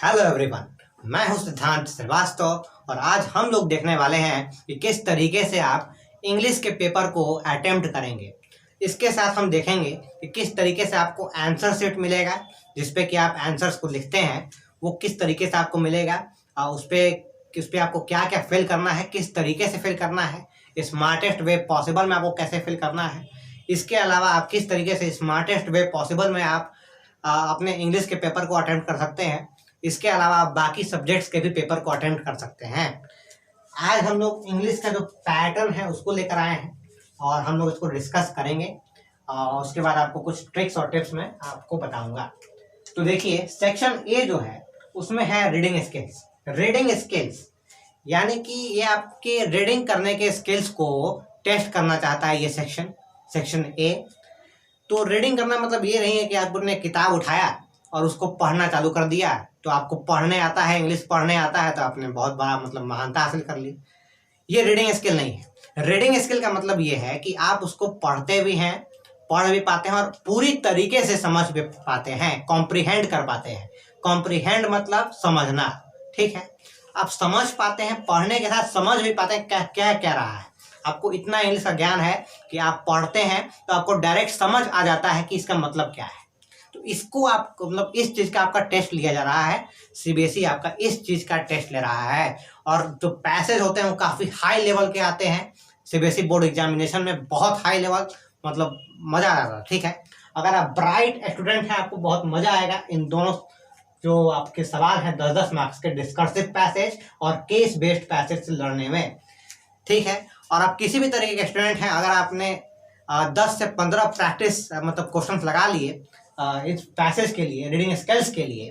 Hello everyone, मैं हूं सिद्धांत श्रीवास्तव और आज हम लोग देखने वाले हैं कि किस तरीके से आप इंग्लिश के पेपर को अटेम्प्ट करेंगे। इसके साथ हम देखेंगे कि किस तरीके से आपको आंसर शीट मिलेगा, जिसपे कि आप आंसर्स को लिखते हैं, वो किस तरीके से आपको मिलेगा और उस पे आपको क्या क्या फिल करना है, किस तरीके से फिल करना है, स्मार्टेस्ट वे पॉसिबल में आपको कैसे फिल करना है। इसके अलावा आप किस तरीके से स्मार्टेस्ट वे पॉसिबल में आप अपने इंग्लिश के पेपर को अटेम्प्ट कर सकते हैं। इसके अलावा आप बाकी सब्जेक्ट्स के भी पेपर को अटेम्प्ट कर सकते हैं। आज हम लोग इंग्लिश का जो पैटर्न है उसको लेकर आए हैं और हम लोग इसको डिस्कस करेंगे और उसके बाद आपको कुछ ट्रिक्स और टिप्स मैं आपको बताऊंगा। तो देखिए, सेक्शन ए जो है उसमें है रीडिंग स्किल्स। रीडिंग स्किल्स यानी कि ये आपके रीडिंग करने के स्किल्स को टेस्ट करना चाहता है ये सेक्शन ए। तो रीडिंग करना मतलब ये नहीं है कि आपने किताब उठाया और उसको पढ़ना चालू कर दिया, तो आपको पढ़ने आता है, इंग्लिश पढ़ने आता है तो आपने बहुत बड़ा मतलब महानता हासिल कर ली। ये रीडिंग स्किल नहीं है। रीडिंग स्किल का मतलब ये है कि आप उसको पढ़ते भी हैं, पढ़ भी पाते हैं और पूरी तरीके से समझ भी पाते हैं, कॉम्प्रिहेंड कर पाते हैं। कॉम्प्रिहेंड मतलब समझना, ठीक है। आप समझ पाते हैं, पढ़ने के साथ समझ भी पाते हैं क्या क्या कह रहा है। आपको इतना इंग्लिश का ज्ञान है कि आप पढ़ते हैं तो आपको डायरेक्ट समझ आ जाता है कि इसका मतलब क्या है। तो इसको आप मतलब इस चीज़ का आपका टेस्ट लिया जा रहा है। सीबीएसई आपका इस चीज़ का टेस्ट ले रहा है और जो पैसेज होते हैं वो काफ़ी हाई लेवल के आते हैं। सीबीएसई बोर्ड एग्जामिनेशन में बहुत हाई लेवल, मतलब मज़ा आ रहा है, ठीक है। अगर आप ब्राइट स्टूडेंट हैं आपको बहुत मज़ा आएगा इन दोनों जो आपके सवाल हैं 10-10 मार्क्स के डिस्कर्सिव पैसेज और केस बेस्ड पैसेज से लड़ने में, ठीक है। और आप किसी भी तरीके के स्टूडेंट हैं, अगर आपने 10 से 15 प्रैक्टिस मतलब क्वेश्चंस लगा लिए इस पैसेज के लिए, रीडिंग स्किल्स के लिए,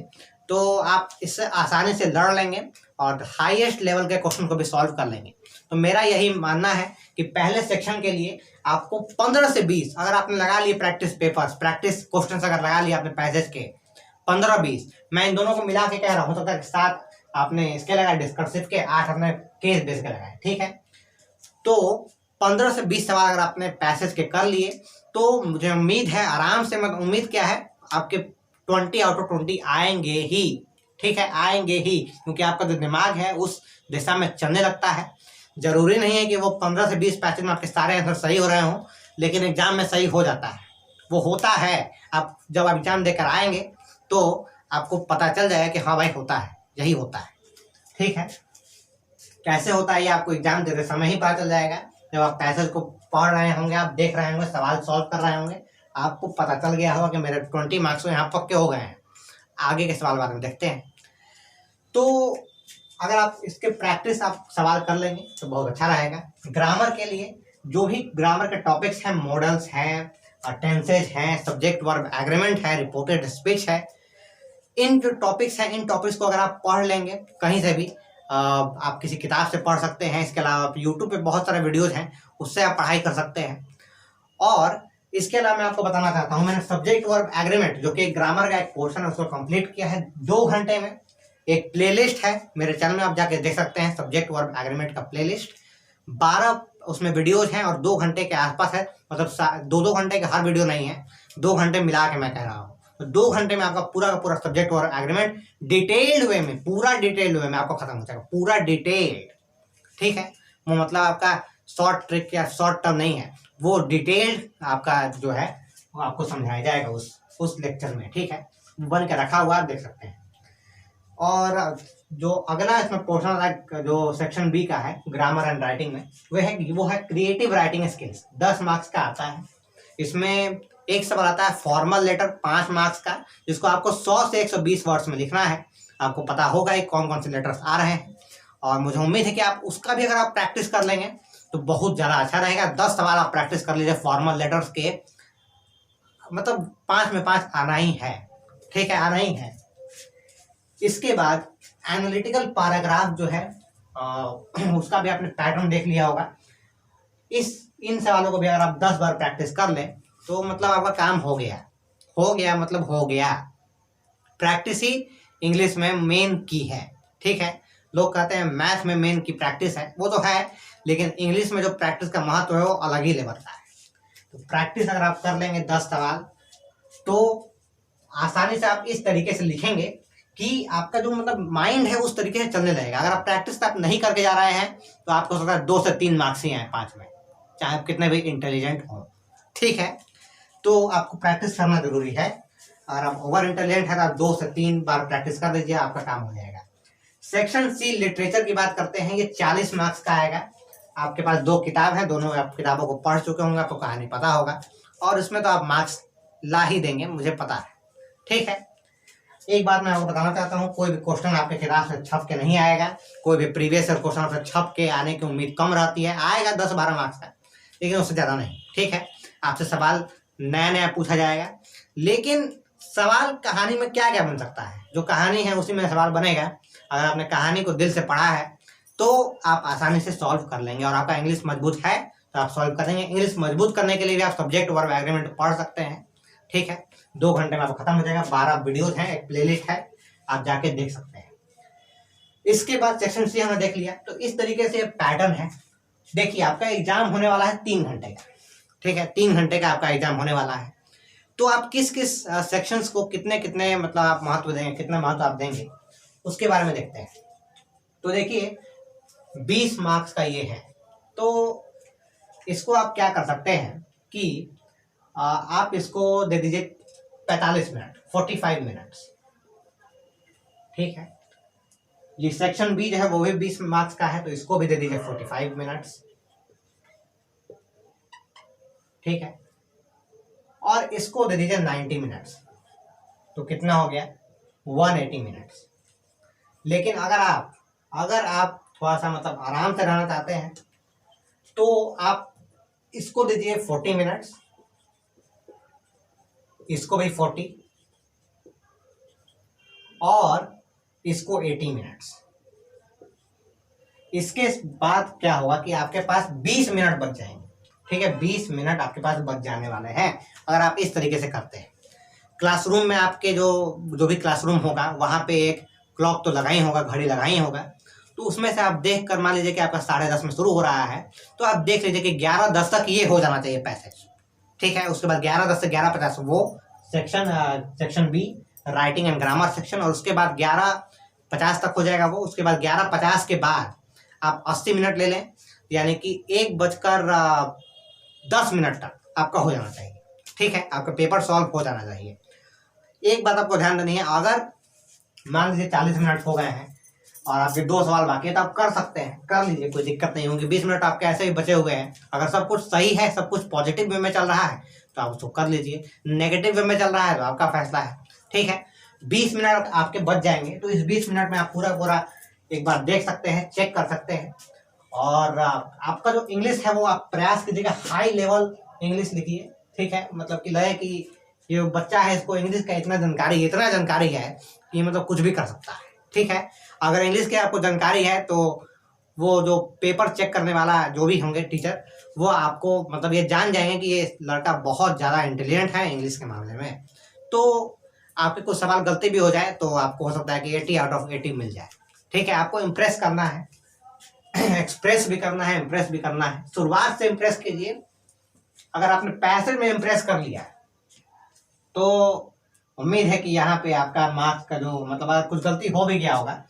तो आप इससे आसानी से लड़ लेंगे और हाईएस्ट लेवल के क्वेश्चन को भी सॉल्व कर लेंगे। तो मेरा यही मानना है कि पहले सेक्शन के लिए आपको 15 से 20 अगर आपने लगा लिए प्रैक्टिस पेपर्स, प्रैक्टिस क्वेश्चन अगर लगा लिए आपने पैसेज के 15-20, मैं इन दोनों को मिला के कह रहा हूँ, तो 7 आपने इसके लगाए डिस्कर्सिव के, 8 आपने केस बेस के लगाए, ठीक है। तो 15 से 20 सवाल अगर आपने पैसेज के कर लिए तो मुझे उम्मीद है आराम से, मतलब उम्मीद क्या है, आपके 20 आउट ऑफ 20 आएंगे ही, ठीक है, आएंगे ही, क्योंकि आपका जो दिमाग है उस दिशा में चलने लगता है। जरूरी नहीं है कि वो 15 से 20 पैसेज में आपके सारे आंसर सही हो रहे हों, लेकिन एग्जाम में सही हो जाता है, वो होता है। आप जब आप एग्जाम देकर आएंगे तो आपको पता चल जाएगा कि हाँ भाई होता है, यही होता है, ठीक है। कैसे होता है ये आपको एग्जाम देते समय ही पता चल जाएगा। जब आप पैसेज को पढ़ रहे होंगे, आप देख रहे होंगे, सवाल सॉल्व कर रहे होंगे, आपको पता चल गया होगा कि मेरे 20 मार्क्स तो यहाँ पक्के हो गए हैं। आगे के सवाल बाद में देखते हैं। तो अगर आप इसके प्रैक्टिस आप सवाल कर लेंगे तो बहुत अच्छा रहेगा। ग्रामर के लिए जो भी ग्रामर के टॉपिक्स हैं, मॉडल्स हैं, टेंसेज हैं, सब्जेक्ट वर्ब एग्रीमेंट है, रिपोर्टेड स्पीच है, इन जो टॉपिक्स हैं, इन टॉपिक्स को अगर आप पढ़ लेंगे कहीं से भी, आप किसी किताब से पढ़ सकते हैं, इसके अलावा आप यूट्यूब पे बहुत सारे वीडियोज़ हैं, उससे आप पढ़ाई कर सकते हैं। और इसके अलावा मैं आपको बताना चाहता हूँ, मैंने सब्जेक्ट वर्ब एग्रीमेंट जो कि ग्रामर का एक पोर्शन है उसको कंप्लीट किया है 2 घंटे में। एक प्लेलिस्ट है मेरे चैनल में, आप जाके देख सकते हैं, सब्जेक्ट वर्ब एग्रीमेंट का प्लेलिस्ट। 12 उसमें वीडियोज़ हैं और 2 घंटे के आसपास है, मतलब 2-2 घंटे के हर वीडियो नहीं है, 2 घंटे मिला के मैं कह रहा हूँ। तो 2 घंटे में आपका पूरा का पूरा सब्जेक्ट और एग्रीमेंट डिटेल्ड वे में, पूरा डिटेल्ड वे में आपको खत्म हो जाएगा, पूरा डिटेल्ड, ठीक है। वो मतलब आपका शॉर्ट ट्रिक या शॉर्ट टर्म नहीं है, वो डिटेल्ड आपका जो है वो आपको समझाया जाएगा उस लेक्चर में, ठीक है। बन के रखा हुआ आप देख सकते हैं। और जो अगला इसमें पोर्शन है जो सेक्शन बी का है ग्रामर एंड राइटिंग में, वो है क्रिएटिव राइटिंग स्किल्स। 10 मार्क्स का आता है। इसमें एक सवाल आता है फॉर्मल लेटर 5 मार्क्स का, जिसको आपको 100 से 120 वर्ड्स में लिखना है। आपको पता होगा कि कौन कौन से लेटर्स आ रहे हैं और मुझे उम्मीद है कि आप उसका भी अगर आप प्रैक्टिस कर लेंगे तो बहुत ज़्यादा अच्छा रहेगा। 10 सवाल आप प्रैक्टिस कर लीजिए फॉर्मल लेटर्स के, मतलब 5 में 5 आना ही है, ठीक है, आना ही है। इसके बाद एनालिटिकल पैराग्राफ जो है उसका भी आपने पैटर्न देख लिया होगा। इन सवालों को भी अगर आप 10 बार प्रैक्टिस कर लें तो मतलब आपका काम हो गया, मतलब हो गया। प्रैक्टिस ही इंग्लिश में मेन की है, ठीक है। लोग कहते हैं मैथ में मेन की प्रैक्टिस है, वो तो है, लेकिन इंग्लिश में जो प्रैक्टिस का महत्व है वो अलग ही लेवल का है। तो प्रैक्टिस अगर आप कर लेंगे 10 सवाल तो आसानी से आप इस तरीके से लिखेंगे कि आपका जो मतलब माइंड है उस तरीके से चलने लगेगा। अगर आप प्रैक्टिस आप नहीं करके जा रहे हैं तो आपको सकता है 2 से 3 मार्क्स ही आए 5 में, चाहे आप कितने भी इंटेलिजेंट हो। ठीक है, तो आपको प्रैक्टिस करना जरूरी है। अगर आप ओवर इंटेलिजेंट है तो आप 2 से 3 बार प्रैक्टिस कर दीजिए, आपका काम हो जाएगा। सेक्शन सी लिटरेचर की बात करते हैं, ये 40 मार्क्स का आएगा। आपके पास 2 किताब है, दोनों आप किताबों को पढ़ चुके होंगे, आपको कहानी पता होगा, और इसमें तो आप मार्क्स ला ही देंगे, मुझे पता है। ठीक है, एक बात मैं आपको बताना चाहता हूँ, कोई भी क्वेश्चन आपके किताब से छप के नहीं आएगा। कोई भी प्रीवियस ईयर क्वेश्चन आपसे छप के आने की उम्मीद कम रहती है, आएगा 10-12 मार्क्स का, लेकिन उससे ज़्यादा नहीं। ठीक है, आपसे सवाल नया नया पूछा जाएगा, लेकिन सवाल कहानी में क्या क्या बन सकता है, जो कहानी है उसी में सवाल बनेगा। अगर आपने कहानी को दिल से पढ़ा है तो आप आसानी से सॉल्व कर लेंगे, और आपका इंग्लिश मजबूत है तो आप सॉल्व करेंगे। इंग्लिश मजबूत करने के लिए भी आप सब्जेक्ट वर्ब एग्रीमेंट पढ़ सकते हैं। ठीक है, 2 घंटे में आपको खत्म हो जाएगा। 12 वीडियोज हैं, एक प्लेलिस्ट है, आप जाके देख सकते हैं। इसके बाद सेक्शन सी हमने देख लिया। तो इस तरीके से पैटर्न है। देखिए, आपका एग्जाम होने वाला है 3 घंटे का। ठीक है, 3 घंटे का आपका एग्जाम होने वाला है। तो आप किस किस सेक्शंस को कितने कितने मतलब आप महत्व देंगे, कितना महत्व आप देंगे, उसके बारे में देखते हैं। तो देखिए, 20 मार्क्स का ये है, तो इसको आप क्या कर सकते हैं कि आप इसको दे दीजिए 45 मिनट, 45 मिनट्स। ठीक है, ये सेक्शन बी जो है वो भी 20 मार्क्स का है, तो इसको भी दे दीजिए 45 मिनट्स। ठीक है, और इसको दे दीजिए 90 मिनट्स, तो कितना हो गया 180 मिनट्स। लेकिन अगर आप थोड़ा सा मतलब आराम से रहना चाहते हैं तो आप इसको दीजिए 40 मिनट्स, इसको भी 40, और इसको 80 मिनट्स। इसके बाद क्या होगा कि आपके पास 20 मिनट बच जाएंगे। ठीक है, 20 मिनट आपके पास बच जाने वाले हैं अगर आप इस तरीके से करते हैं। क्लासरूम में आपके जो भी क्लासरूम होगा वहाँ पे एक क्लॉक तो लगा ही होगा, घड़ी लगा ही होगा, तो उसमें से आप देख कर, मान लीजिए कि आपका 10:30 में शुरू हो रहा है, तो आप देख लीजिए कि 11:10 तक ये हो जाना चाहिए पैसेज। ठीक है, उसके बाद 11:10 से 11:50 वो section be writing and grammar section, और उसके बाद 11:50 तक हो जाएगा वो। उसके बाद 11:50 के बाद आप 80 मिनट ले लें, यानी कि 1:10 तक आपका हो जाना चाहिए। ठीक है, आपका पेपर सॉल्व हो जाना चाहिए। एक बात आपको ध्यान देनी है, अगर मान लीजिए 40 मिनट हो गए हैं और आपके 2 सवाल बाकी है तो आप कर सकते हैं, कर लीजिए, कोई दिक्कत नहीं होगी। 20 मिनट आपके ऐसे ही बचे हुए हैं। अगर सब कुछ सही है, सब कुछ पॉजिटिव वे में चल रहा है तो आप उसको कर लीजिए, नेगेटिव वे में चल रहा है तो आपका फैसला है। ठीक है, 20 मिनट आपके बच जाएंगे, तो इस 20 मिनट में आप पूरा एक बार देख सकते हैं, चेक कर सकते हैं। और आपका जो इंग्लिश है वो आप प्रयास कीजिएगा हाई लेवल इंग्लिश लिखिए। ठीक है, मतलब कि लगे कि ये बच्चा है, इसको इंग्लिश का इतना जानकारी है कि मतलब कुछ भी कर सकता है। ठीक है, अगर इंग्लिश की आपको जानकारी है तो वो जो पेपर चेक करने वाला जो भी होंगे टीचर, वो आपको मतलब ये जान जाएंगे कि ये लड़का बहुत ज़्यादा इंटेलिजेंट है इंग्लिश के मामले में। तो आपके कुछ सवाल गलती भी हो जाए तो आपको हो सकता है कि 80 आउट ऑफ 80 मिल जाए। ठीक है, आपको इम्प्रेस करना है, एक्सप्रेस भी करना है, इम्प्रेस भी करना है। शुरुआत से इम्प्रेस कीजिए। अगर आपने पैसेज में इम्प्रेस कर लिया तो उम्मीद है कि यहाँ पे आपका मार्क्स का जो मतलब अगर कुछ गलती हो भी गया होगा,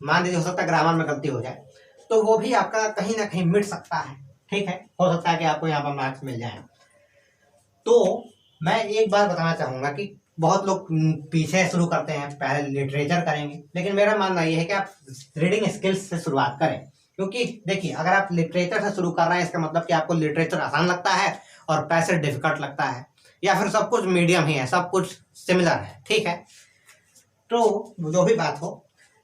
मान लीजिए हो सकता है ग्रामर में गलती हो जाए, तो वो भी आपका कहीं ना कहीं मिट सकता है। ठीक है, हो सकता है कि आपको यहाँ पर मार्क्स मिल जाए। तो मैं एक बात बताना चाहूँगा कि बहुत लोग पीछे शुरू करते हैं, पहले लिटरेचर करेंगे, लेकिन मेरा मानना ये है कि आप रीडिंग स्किल्स से शुरुआत करें। क्योंकि देखिए, अगर आप लिटरेचर से शुरू कर रहे हैं इसका मतलब कि आपको लिटरेचर आसान लगता है और पैसेज डिफिकल्ट लगता है, या फिर सब कुछ मीडियम ही है, सब कुछ सिमिलर है। ठीक है, तो जो भी बात हो,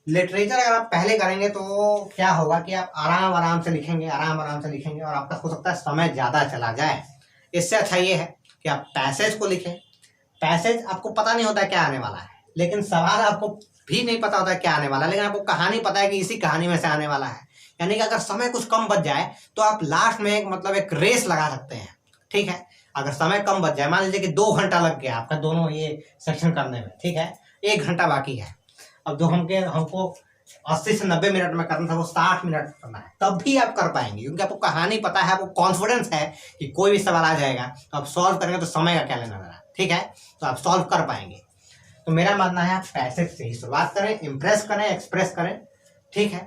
लिटरेचर अगर आप पहले करेंगे तो क्या होगा कि आप आराम से लिखेंगे, और आपका हो सकता है समय ज़्यादा चला जाए। इससे अच्छा ये है कि आप पैसेज को लिखें। पैसेज आपको पता नहीं होता क्या आने वाला है, लेकिन सवाल आपको भी नहीं पता होता क्या आने वाला है, लेकिन आपको कहानी पता है कि इसी कहानी में से आने वाला है। यानी कि अगर समय कुछ कम बच जाए तो आप लास्ट में एक रेस लगा सकते हैं। ठीक है, अगर समय कम बच जाए, मान लीजिए कि 2 घंटा लग गया आपका दोनों ये सेक्शन करने में, ठीक है, 1 घंटा बाकी है। अब जो हमको 80 से 90 मिनट में करना था वो 60 मिनट करना है, तब भी आप कर पाएंगे, क्योंकि आपको कहानी पता है, आपको कॉन्फिडेंस है कि कोई भी सवाल आ जाएगा तो आप सॉल्व करेंगे, तो समय का क्या लेना देना। ठीक है, तो आप सॉल्व कर पाएंगे। तो तो मेरा मानना है आप पैसेज से ही शुरुआत करें, इम्प्रेस करें, एक्सप्रेस करें, ठीक है।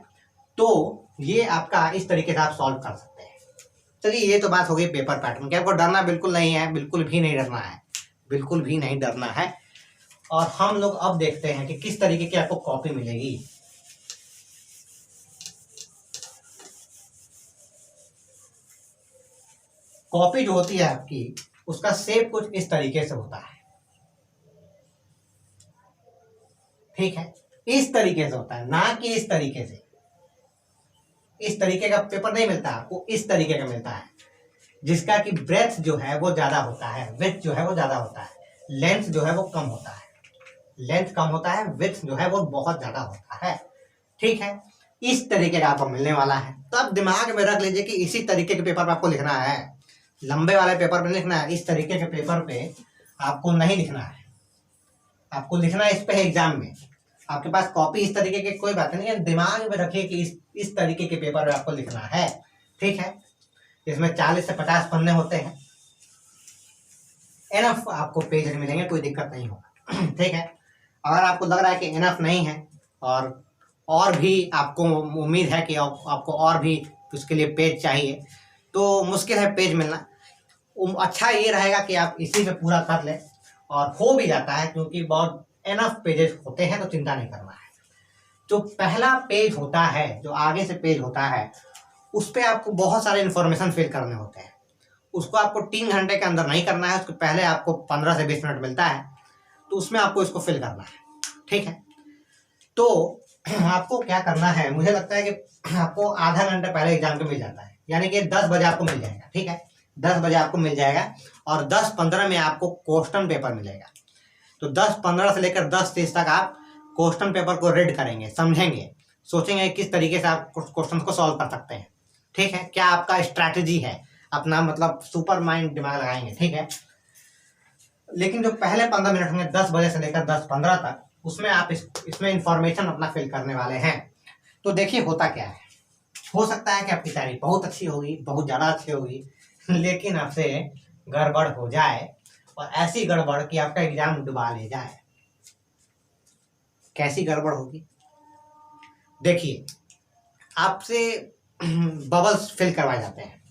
तो ये आपका इस तरीके से आप सॉल्व कर सकते हैं। चलिए ये तो बात हो गई पेपर पैटर्न की। आपको डरना बिल्कुल नहीं है, बिल्कुल भी नहीं डरना है, बिल्कुल भी नहीं डरना है। और हम लोग अब देखते हैं कि किस तरीके की आपको कॉपी मिलेगी। कॉपी जो होती है आपकी, उसका शेप कुछ इस तरीके से होता है, ठीक है। इस तरीके से होता है, ना कि इस तरीके से। इस तरीके का पेपर नहीं मिलता आपको, इस तरीके का मिलता है, जिसका कि ब्रेथ जो है वो ज्यादा होता है, विड्थ जो है वो ज्यादा होता है, लेंथ जो है वो कम होता है। लेंथ कम होता है, विड्थ जो है वो बहुत ज्यादा होता है, ठीक है। इस तरीके का आपको मिलने वाला है। तो आप दिमाग में रख लीजिए कि इसी तरीके के पेपर पे आपको लिखना है। लंबे वाले पेपर पे लिखना है, इस तरीके के पेपर पे आपको नहीं लिखना है। आपको लिखना है इस पे एग्जाम में। आपके पास कॉपी इस तरीके के कोई बात नहीं है, दिमाग में रखिए कि इस तरीके के पेपर पे आपको लिखना है, ठीक है। इसमें 40 से 50 पन्ने होते हैं, एनफ आपको पेज मिलेंगे, कोई दिक्कत नहीं होगा, ठीक है। अगर आपको लग रहा है कि एनफ नहीं है और भी आपको उम्मीद है कि आपको और भी उसके लिए पेज चाहिए, तो मुश्किल है पेज मिलना। अच्छा ये रहेगा कि आप इसी में पूरा कर लें, और हो भी जाता है क्योंकि बहुत एनफ पेजेस होते हैं, तो चिंता नहीं करना है। जो पहला पेज होता है, जो आगे से पेज होता है, उस पर आपको बहुत सारे इन्फॉर्मेशन फिल करने होते हैं। उसको आपको 3 घंटे के अंदर नहीं करना है, उसको पहले आपको 15 से 20 मिनट मिलता है, तो उसमें आपको इसको फिल करना है, ठीक है। तो आपको क्या करना है, मुझे लगता है कि आपको आधा घंटा पहले एग्जाम को मिल जाता है, यानी कि 10 बजे आपको मिल जाएगा, ठीक है। 10 बजे आपको मिल जाएगा, और 10:15 में आपको क्वेश्चन पेपर मिलेगा। तो 10:15 से लेकर 10:30 तक आप क्वेश्चन पेपर को रीड करेंगे, समझेंगे, सोचेंगे किस तरीके से आप क्वेश्चन को सॉल्व कर सकते हैं, ठीक है। क्या आपका स्ट्रैटेजी है, अपना मतलब सुपर माइंड दिमाग लगाएंगे, ठीक है। लेकिन जो पहले 15 मिनट होंगे 10 बजे से लेकर 10:15 तक, उसमें आप इसमें इंफॉर्मेशन अपना फिल करने वाले हैं। तो देखिए होता क्या है, हो सकता है कि आपकी तैयारी बहुत अच्छी होगी, बहुत ज़्यादा अच्छी होगी, लेकिन आपसे गड़बड़ हो जाए, और ऐसी गड़बड़ कि आपका एग्जाम डुबा ले जाए। कैसी गड़बड़ होगी, देखिए आपसे बबल्स फिल करवाए जाते हैं,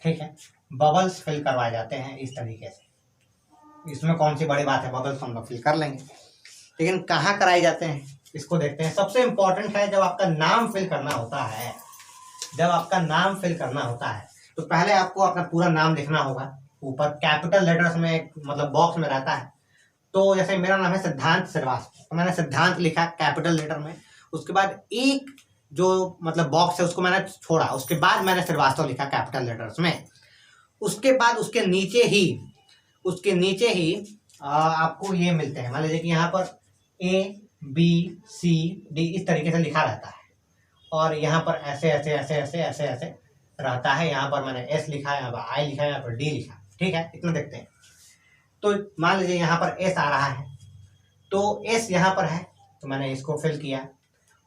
ठीक है। बबल्स फिल करवाए जाते हैं इस तरीके से। इसमें कौन सी बड़ी बात है, बबल्स हम लोग फिल कर लेंगे, लेकिन कहाँ कराए जाते हैं इसको देखते हैं। सबसे इम्पोर्टेंट है जब आपका नाम फिल करना होता है, जब आपका नाम फिल करना होता है, तो पहले आपको अपना पूरा नाम लिखना होगा। ऊपर कैपिटल लेटर्स में एक मतलब बॉक्स में रहता है। तो जैसे मेरा नाम है सिद्धांत श्रीवास्तव, तो मैंने सिद्धांत लिखा कैपिटल लेटर में। उसके बाद एक जो मतलब बॉक्स है उसको मैंने छोड़ा, उसके बाद मैंने श्रीवास्तव लिखा कैपिटल लेटर्स में। उसके बाद उसके नीचे ही आपको ये मिलते हैं, मान लीजिए कि यहाँ पर ABCD इस तरीके से लिखा रहता है, और यहाँ पर ऐसे ऐसे ऐसे ऐसे ऐसे ऐसे रहता है। यहाँ पर मैंने S लिखा है, यहाँ पर I लिखा है, यहाँ पर D लिखा, ठीक है। इतना देखते हैं। तो मान लीजिए यहाँ पर S आ रहा है, तो S यहाँ पर है, तो मैंने इसको फिल किया।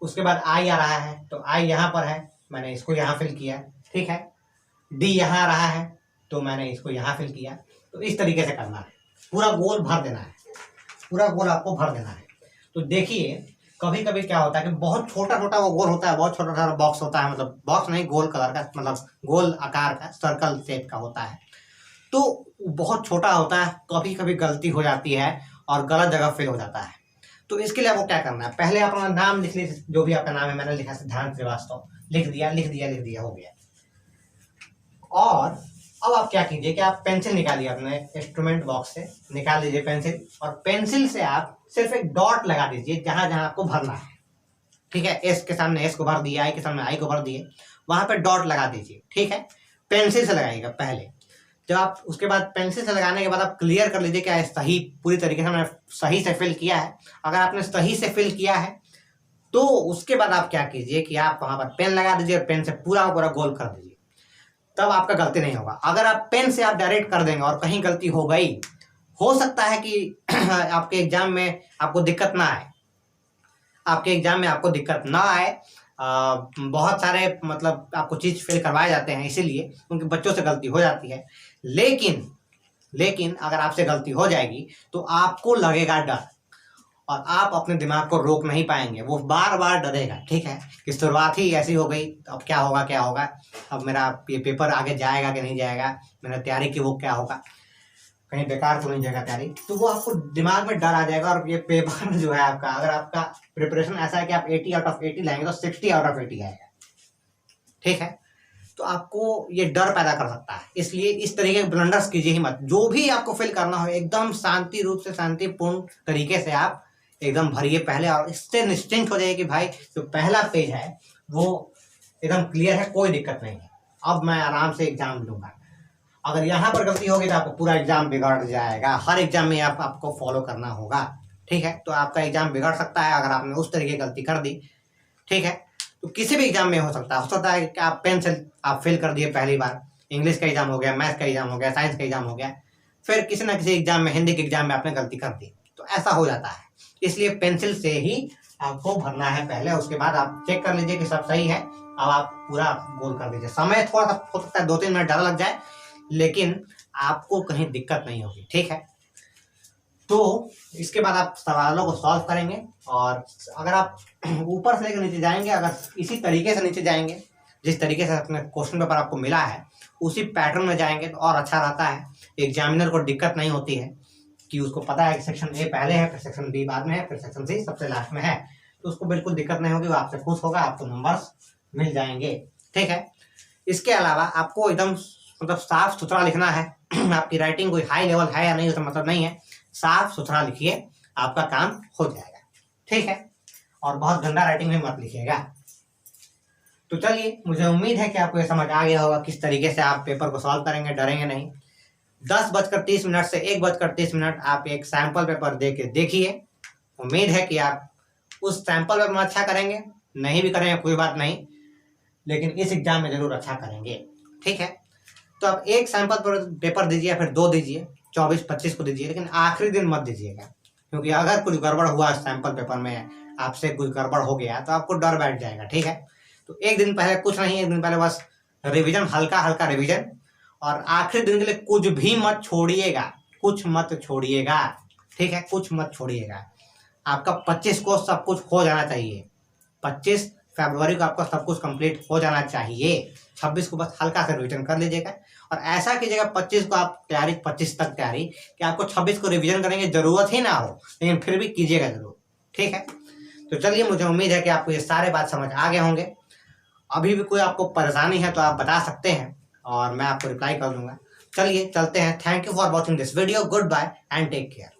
उसके बाद I आ रहा है, तो I यहाँ पर है, मैंने इसको यहाँ फिल किया, ठीक है। D यहाँ आ रहा है, तो मैंने इसको यहाँ फिल किया। तो इस तरीके से करना है, पूरा गोल भर देना है, पूरा गोल आपको भर देना है। तो देखिए कभी कभी क्या होता है कि बहुत छोटा छोटा वो गोल होता है, बहुत छोटा छोटा बॉक्स होता है, मतलब बॉक्स नहीं, गोल कलर का, मतलब गोल आकार का, सर्कल शेप का होता है। तो बहुत छोटा होता है, कभी कभी गलती हो जाती है और गलत जगह फिल हो जाता है। तो इसके लिए आपको क्या करना है, पहले अपना नाम लिख लीजिए, जो भी आपका नाम है। मैंने लिखा सिद्धांत श्रीवास्तव, लिख दिया, हो गया। और अब आप क्या कीजिए कि आप पेंसिल निकालिए, अपने इंस्ट्रूमेंट बॉक्स से निकाल लीजिए पेंसिल, और पेंसिल से आप सिर्फ एक डॉट लगा दीजिए जहां जहां आपको भरना है, ठीक है। S के सामने S को भर दिए, I के सामने I को भर दिए, वहां पे डॉट लगा दीजिए, ठीक है। पेंसिल से लगाइएगा पहले। जब आप उसके बाद पेंसिल से लगाने के बाद आप क्लियर कर लीजिए क्या सही पूरी तरीके से मैंने सही से फिल किया है। अगर आपने सही से फिल किया है तो उसके बाद आप क्या कीजिए कि आप वहां पर पेन लगा दीजिए और पेन से पूरा पूरा गोल कर दीजिए, तब आपका गलती नहीं होगा। अगर आप पेन से आप डायरेक्ट कर देंगे और कहीं गलती हो गई, हो सकता है कि आपके एग्जाम में आपको दिक्कत ना आए, बहुत सारे मतलब आपको चीज फिल करवाए जाते हैं इसीलिए, क्योंकि बच्चों से गलती हो जाती है। लेकिन अगर आपसे गलती हो जाएगी तो आपको लगेगा डर, और आप अपने दिमाग को रोक नहीं पाएंगे, वो बार बार डरेगा, ठीक है, कि शुरुआत ही ऐसी हो गई, तो अब क्या होगा क्या होगा, अब मेरा ये पेपर आगे जाएगा कि नहीं जाएगा, मैंने तैयारी की वो क्या होगा, कहीं बेकार तो नहीं जाएगा तैयारी, तो वो आपको दिमाग में डर आ जाएगा। और ये पेपर जो है आपका, अगर आपका प्रिपरेशन ऐसा है कि आप 80 आउट ऑफ 80 लाएंगे तो 60 आउट ऑफ 80 आएगा, ठीक है, तो आपको ये डर पैदा कर सकता है। इसलिए इस तरीके के ब्लंडर्स कीजिए ही मत। जो भी आपको फिल करना हो एकदम शांति रूप से, शांतिपूर्ण तरीके से आप एकदम भरिए पहले, और इससे निश्चिंत हो जाइए कि भाई जो पहला पेज है वो एकदम क्लियर है, कोई दिक्कत नहीं है, अब मैं आराम से एग्जाम लूंगा। अगर यहाँ पर गलती होगी तो आपको पूरा एग्जाम बिगड़ जाएगा। हर एग्जाम में आपको फॉलो करना होगा, ठीक है, तो आपका एग्जाम बिगड़ सकता है अगर आपने उस तरीके की गलती कर दी, ठीक है। तो किसी भी एग्जाम में हो सकता है कि आप पेन से आप फेल कर दिए पहली बार, इंग्लिश का एग्जाम हो गया, मैथ का एग्जाम हो गया, साइंस का एग्जाम हो गया, फिर किसी ना किसी एग्जाम में, हिंदी के एग्जाम में आपने गलती कर दी, तो ऐसा हो जाता है। इसलिए पेंसिल से ही आपको भरना है पहले, उसके बाद आप चेक कर लीजिए कि सब सही है, अब आप पूरा गोल कर दीजिए। समय थोड़ा सा हो सकता है 2-3 मिनट ज़्यादा लग जाए, लेकिन आपको कहीं दिक्कत नहीं होगी, ठीक है। तो इसके बाद आप सवालों को सॉल्व करेंगे, और अगर आप ऊपर से लेकर नीचे जाएंगे, अगर इसी तरीके से नीचे जाएंगे जिस तरीके से अपने क्वेश्चन पेपर आपको मिला है उसी पैटर्न में जाएंगे तो और अच्छा रहता है। एग्जामिनर को दिक्कत नहीं होती है कि उसको पता है कि सेक्शन ए पहले है, फिर सेक्शन बी बाद में है, फिर सेक्शन सी सबसे लास्ट में है, तो उसको बिल्कुल दिक्कत नहीं होगी, वो आपसे खुश होगा, आपको नंबर्स मिल जाएंगे, ठीक है। इसके अलावा आपको एकदम मतलब साफ सुथरा लिखना है। आपकी राइटिंग कोई हाई लेवल है या नहीं उसका मतलब नहीं है, साफ सुथरा लिखिए, आपका काम हो जाएगा, ठीक है। और बहुत गंदा राइटिंग में मत लिखिएगा। तो चलिए, मुझे उम्मीद है कि आपको ये समझ आ गया होगा किस तरीके से आप पेपर को सॉल्व करेंगे, डरेंगे नहीं। 10:30 से 1:30 आप एक सैंपल पेपर दे के देखिए। उम्मीद है कि आप उस सैंपल पेपर में अच्छा करेंगे, नहीं भी करेंगे कोई बात नहीं, लेकिन इस एग्जाम में जरूर अच्छा करेंगे, ठीक है। तो आप एक सैंपल पेपर दीजिए, फिर 2 दीजिए, 24-25 को दीजिए, लेकिन आखिरी दिन मत दीजिएगा, क्योंकि अगर कुछ गड़बड़ हुआ सैंपल पेपर में, आपसे कुछ गड़बड़ हो गया तो आपको डर बैठ जाएगा, ठीक है। तो एक दिन पहले कुछ नहीं, एक दिन पहले बस रिवीजन, हल्का हल्का रिवीजन, और आखिरी दिन के लिए कुछ भी मत छोड़िएगा, कुछ मत छोड़िएगा, ठीक है, कुछ मत छोड़िएगा। आपका 25 को सब कुछ हो जाना चाहिए, 25 फरवरी को आपका सब कुछ कंप्लीट हो जाना चाहिए। 26 को बस हल्का सा रिवीजन कर लीजिएगा, और ऐसा कीजिएगा 25 को आप तैयारी, 25 तक तैयारी कि आपको 26 को रिवीजन करने की जरूरत ही ना हो, लेकिन फिर भी कीजिएगा जरूर, ठीक है। तो चलिए, मुझे उम्मीद है कि आपको ये सारे बात समझ आ गए होंगे। अभी भी कोई आपको परेशानी है तो आप बता सकते हैं और मैं आपको रिप्लाई कर दूंगा। चलिए चलते हैं। Thank you for watching this video. Goodbye and take care.